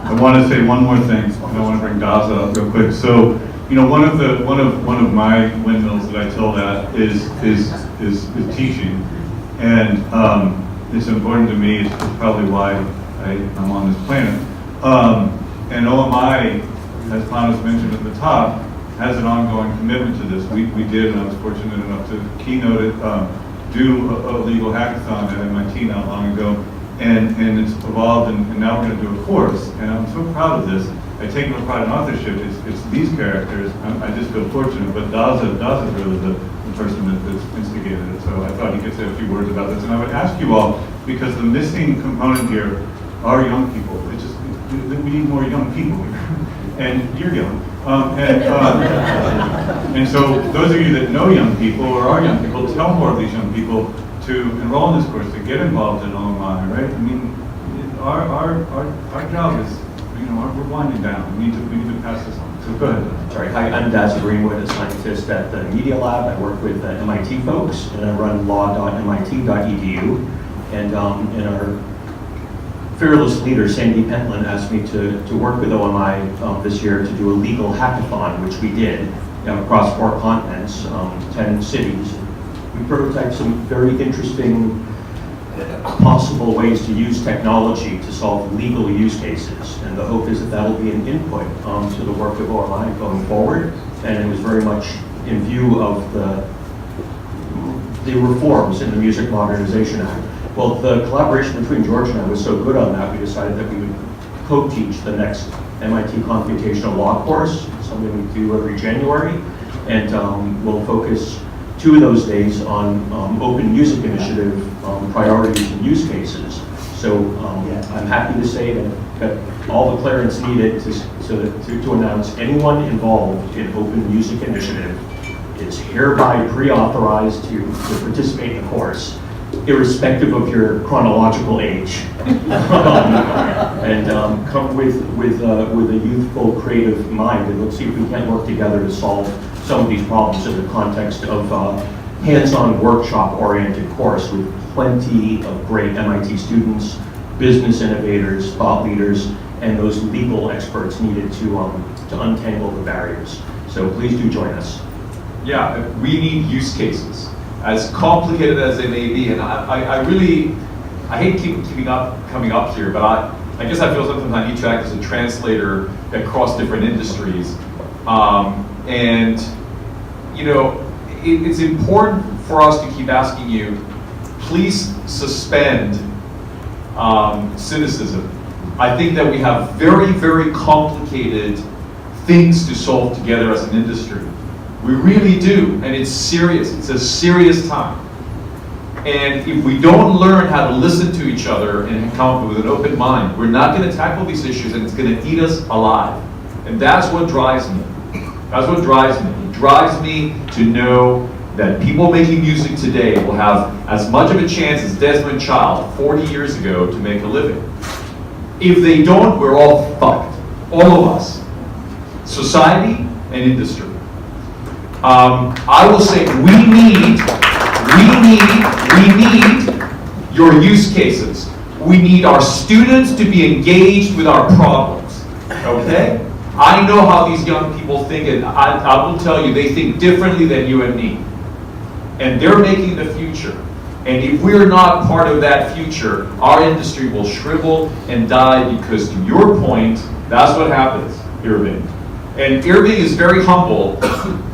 I want to say one more thing, and I want to bring Daza up real quick. So, you know, one of my windmills that I tilt at is teaching, and it's important to me. It's probably why I'm on this planet. And OMI, as Panos mentioned at the top, has an ongoing commitment to this. We did, and I was fortunate enough to keynote it, do a legal hackathon at MIT not long ago, and it's evolved, and now we're going to do a course, and I'm so proud of this. I take no pride in authorship. It's these characters. I just feel fortunate, but Daza is really the person that's instigated it. So I thought he could say a few words about this, and I would ask you all, because the missing component here are young people. We need more young people here, and you're young. And so those of you that know young people or are young people, tell more of these young people to enroll in this course, to get involved in OMI, right? I mean, our job is, you know, we're winding down. We need to pass this on. So go ahead. Sorry, hi, I'm Daza Greenwood, a scientist at the Media Lab. I work with MIT folks, and I run law.MIT.edu. And in our fearless leader, Sandy Pentland, asked me to work with OMI this year to do a legal hackathon, which we did across 4 continents, 10 cities. We prototyped some very interesting possible ways to use technology to solve legal use cases. And the hope is that that'll be an input to the work of OMI going forward. And it was very much in view of the reforms in the Music Modernization Act. Well, the collaboration between George and I was so good on that, we decided that we would co-teach the next MIT Computational Law course, something we do every January, and we'll focus 2 of those days on Open Music Initiative priorities and use cases. So I'm happy to say that all the clearance needed to announce anyone involved in Open Music Initiative is hereby pre-authorized to participate in the course, irrespective of your chronological age, and come with a youthful, creative mind, and let's see if we can't work together to solve some of these problems in the context of hands-on workshop-oriented course with plenty of great MIT students, business innovators, thought leaders, and those legal experts needed to untangle the barriers. So please do join us. Yeah, we need use cases, as complicated as they may be, and I hate coming up here, but I guess I feel sometimes I need to act as a translator across different industries, and you know, it's important for us to keep asking you, please suspend cynicism. I think that we have very, very complicated things to solve together as an industry. We really do, and it's serious. It's a serious time. And if we don't learn how to listen to each other and come with an open mind, we're not going to tackle these issues, and it's going to eat us alive. And that's what drives me. That's what drives me. It drives me to know that people making music today will have as much of a chance as Desmond Child 40 years ago to make a living. If they don't, we're all fucked. All of us. Society and industry. I will say we need your use cases. We need our students to be engaged with our problems, okay? I know how these young people think, and I will tell you, they think differently than you and me. And they're making the future. And if we're not part of that future, our industry will shrivel and die, because to your point, that's what happens, Irving. And Irving is very humble,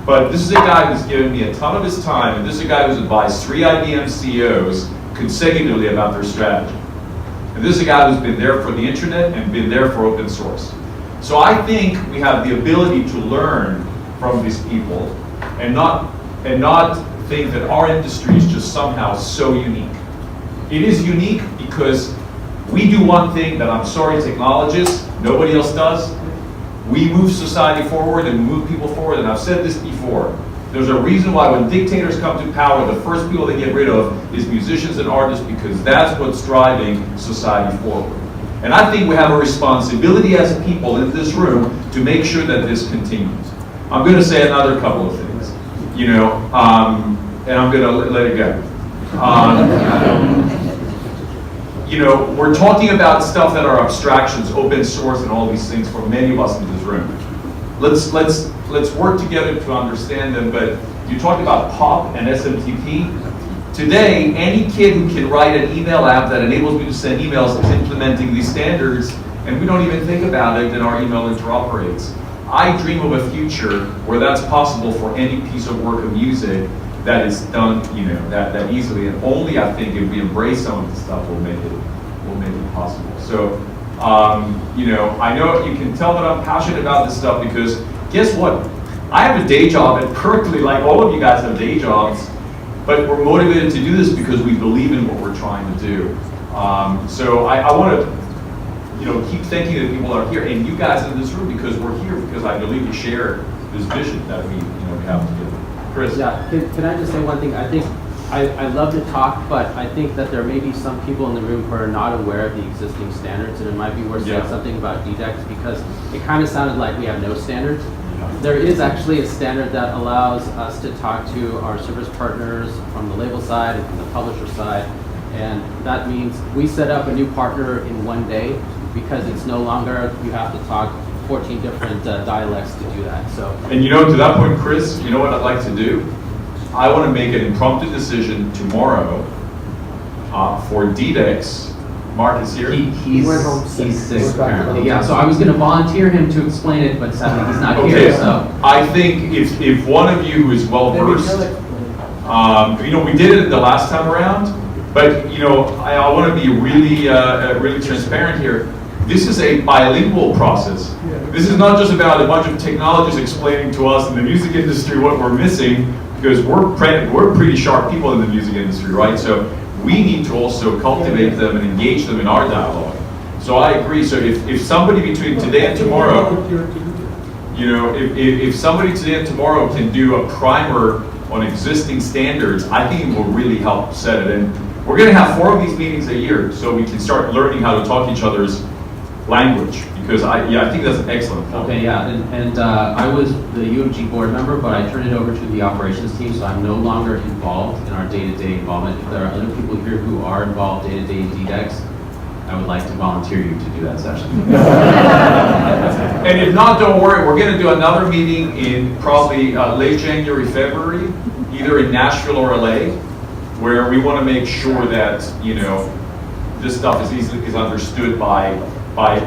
but this is a guy who's given me a ton of his time, and this is a guy who's advised 3 IBM CEOs consecutively about their strategy. And this is a guy who's been there for the internet and been there for open source. So I think we have the ability to learn from these people and not think that our industry is just somehow so unique. It is unique because we do one thing that, I'm sorry, technologists, nobody else does. We move society forward and move people forward, and I've said this before. There's a reason why when dictators come to power, the first people they get rid of is musicians and artists, because that's what's driving society forward. And I think we have a responsibility as people in this room to make sure that this continues. I'm going to say another couple of things, you know, and I'm going to let it go. you know, we're talking about stuff that are abstractions, open source, and all these things for many of us in this room. Let's work together to understand them. But you talked about POP and SMTP. Today, any kid who can write an email app that enables me to send emails is implementing these standards, and we don't even think about it, and our email interoperates. I dream of a future where that's possible for any piece of work of music that is done, you know, that easily, and only I think if we embrace some of the stuff will make it possible. So, you know, I know you can tell that I'm passionate about this stuff because guess what? I have a day job at Berkeley, like all of you guys have day jobs, but we're motivated to do this because we believe in what we're trying to do. So I want to, you know, keep thanking the people that are here and you guys in this room because we're here because I believe we share this vision that we have together. Chris? Yeah, can I just say one thing? I think I love to talk, but I think that there may be some people in the room who are not aware of the existing standards, and it might be worth saying something about DDEX because it kind of sounded like we have no standards. There is actually a standard that allows us to talk to our service partners from the label side and from the publisher side, and that means we set up a new partner in one day because it's no longer you have to talk 14 different dialects to do that. So, and you know, to that point, Chris, you know what I'd like to do? I want to make an impromptu decision tomorrow for DDEX. Mark is here. He's sick apparently. Yeah, so I was going to volunteer him to explain it, but sadly he's not here. So I think if one of you who is well versed, you know, we did it the last time around, but you know, I want to be really, really transparent here. This is a bilingual process. This is not just about a bunch of technologists explaining to us in the music industry what we're missing, because we're pretty sharp people in the music industry, right? So we need to also cultivate them and engage them in our dialogue. So I agree. So if somebody between today and tomorrow, you know, if somebody today and tomorrow can do a primer on existing standards, I think it will really help set it. And we're going to have 4 of these meetings a year, so we can start learning how to talk each other's language, because I think that's an excellent point. Okay, yeah, and I was the UMG board member, but I turned it over to the operations team, so I'm no longer involved in our day-to-day involvement. If there are other people here who are involved day-to-day in DDEX, I would like to volunteer you to do that session. And if not, don't worry, we're going to do another meeting in probably late January, February, either in Nashville or LA, where we want to make sure that, you know, this stuff is understood by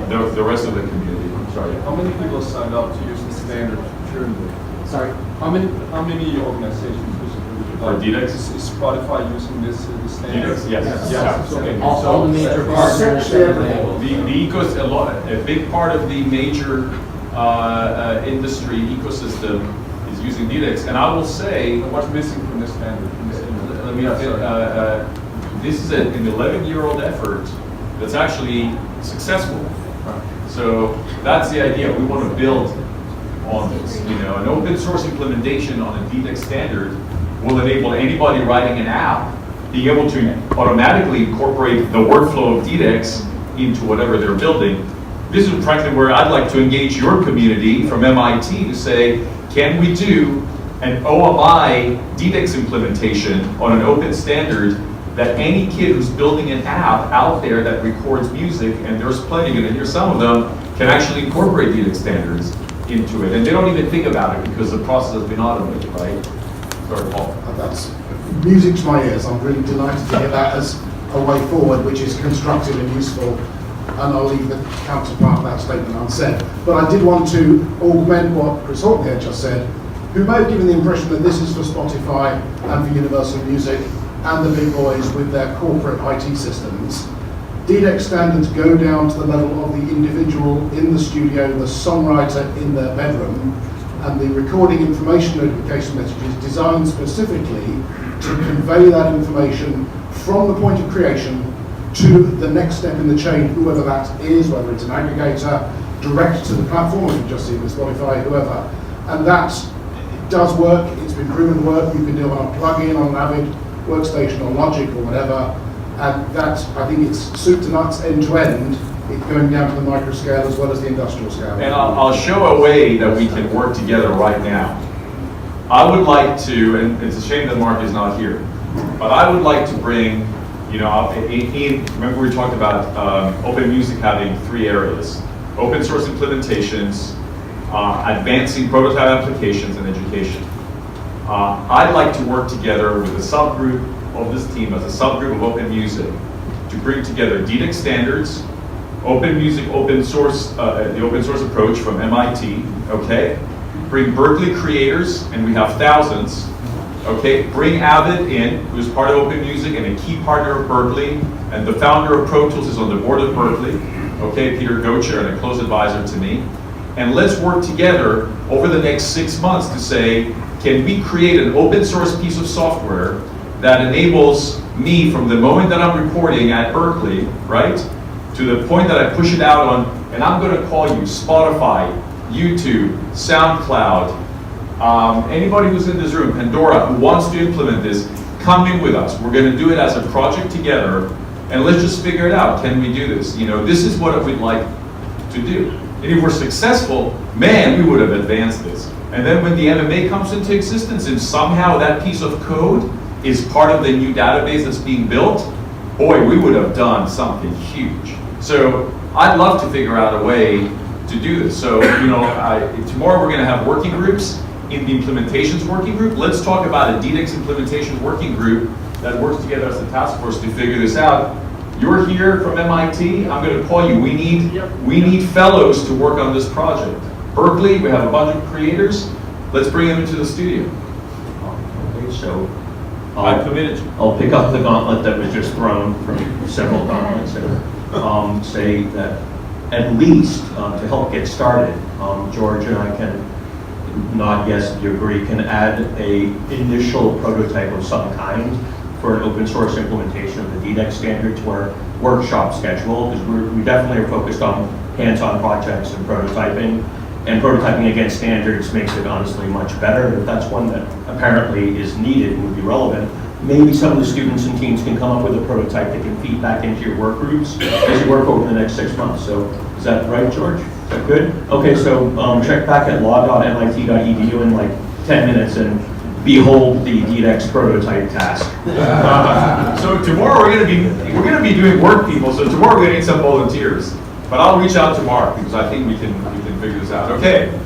the rest of the community. I'm sorry. How many people signed up to use the standard currently? Sorry, how many? How many organizations use it? For DDEX? Is Spotify using this standard? DDEX, yes. Okay. All the major partners. A big part of the major industry ecosystem is using DDEX, and I will say, What's missing from this standard? let me this is an 11-year-old effort that's actually successful. So that's the idea. We want to build on this. You know, an open source implementation on a DDEX standard will enable anybody writing an app being able to automatically incorporate the workflow of DDEX into whatever they're building. This is frankly where I'd like to engage your community from MIT to say, can we do an OMI DDEX implementation on an open standard that any kid who's building an app out there that records music, and there's plenty, and here's some of them, can actually incorporate DDEX standards into it. And they don't even think about it because the process has been automated, right? Sorry, Paul. That's music to my ears. I'm really delighted to hear that as a way forward, which is constructive and useful. And I'll leave the counterpart of that statement unsaid. But I did want to augment what Chris Horton here just said, who may have given the impression that this is for Spotify and for Universal Music and the big boys with their corporate IT systems. DDEX standards go down to the level of the individual in the studio, the songwriter in their bedroom, and the recording information notification message is designed specifically to convey that information from the point of creation to the next step in the chain, whoever that is, whether it's an aggregator, direct to the platform, as we've just seen with Spotify, whoever. And that does work, it's been proven work, you can do it on a plugin, on an Avid workstation, on Logic or whatever, and that, I think it's soup to nuts, end to end, it's going down to the micro scale as well as the industrial scale. And I'll show a way that we can work together right now. I would like to, and it's a shame that Mark is not here, but I would like to bring You know, remember we talked about open music having 3 areas: open source implementations, advancing prototype applications, and education. I'd like to work together with a subgroup of this team as a subgroup of open music to bring together DDEC standards, open music, open source, the open source approach from MIT, okay? Bring Berkeley creators, and we have thousands, okay? Bring Avid in, who's part of open music and a key partner of Berkeley, and the founder of Pro Tools is on the board of Berkeley, okay? Peter Gocher, and a close advisor to me. And let's work together over the next 6 months to say, can we create an open source piece of software that enables me from the moment that I'm recording at Berkeley, right, to the point that I push it out on, and I'm going to call you Spotify, YouTube, SoundCloud, anybody who's in this room, Pandora, who wants to implement this, come in with us. We're going to do it as a project together, and let's just figure it out. Can we do this? You know, this is what we'd like to do. And if we're successful, man, we would have advanced this. And then when the MMA comes into existence and somehow that piece of code is part of the new database that's being built, boy, we would have done something huge. So I'd love to figure out a way to do this. So, you know, tomorrow we're going to have working groups. In the implementations working group, let's talk about a DDEX implementations working group that works together as a task force to figure this out. You're here from MIT, I'm going to call you. We need fellows to work on this project. Berkeley, we have a bunch of creators. Let's bring them into the studio. Okay, so I'm committed. I'll pick up the gauntlet that was just thrown from several gauntlets and say that at least to help get started, George and I can nod yes if you agree, can add a initial prototype of some kind for an open source implementation of the DDEX standard to our workshop schedule, because we definitely are focused on hands-on projects and prototyping. And prototyping against standards makes it honestly much better. If that's one that apparently is needed and would be relevant, maybe some of the students and teams can come up with a prototype that can feed back into your work groups as you work over the next 6 months. So is that right, George? Is that good? Okay, so check back at law.MIT.edu in like 10 minutes and behold the DDEX prototype task. So tomorrow we're going to be doing work, people. So tomorrow we're going to need some volunteers. But I'll reach out tomorrow because I think we can figure this out. Okay.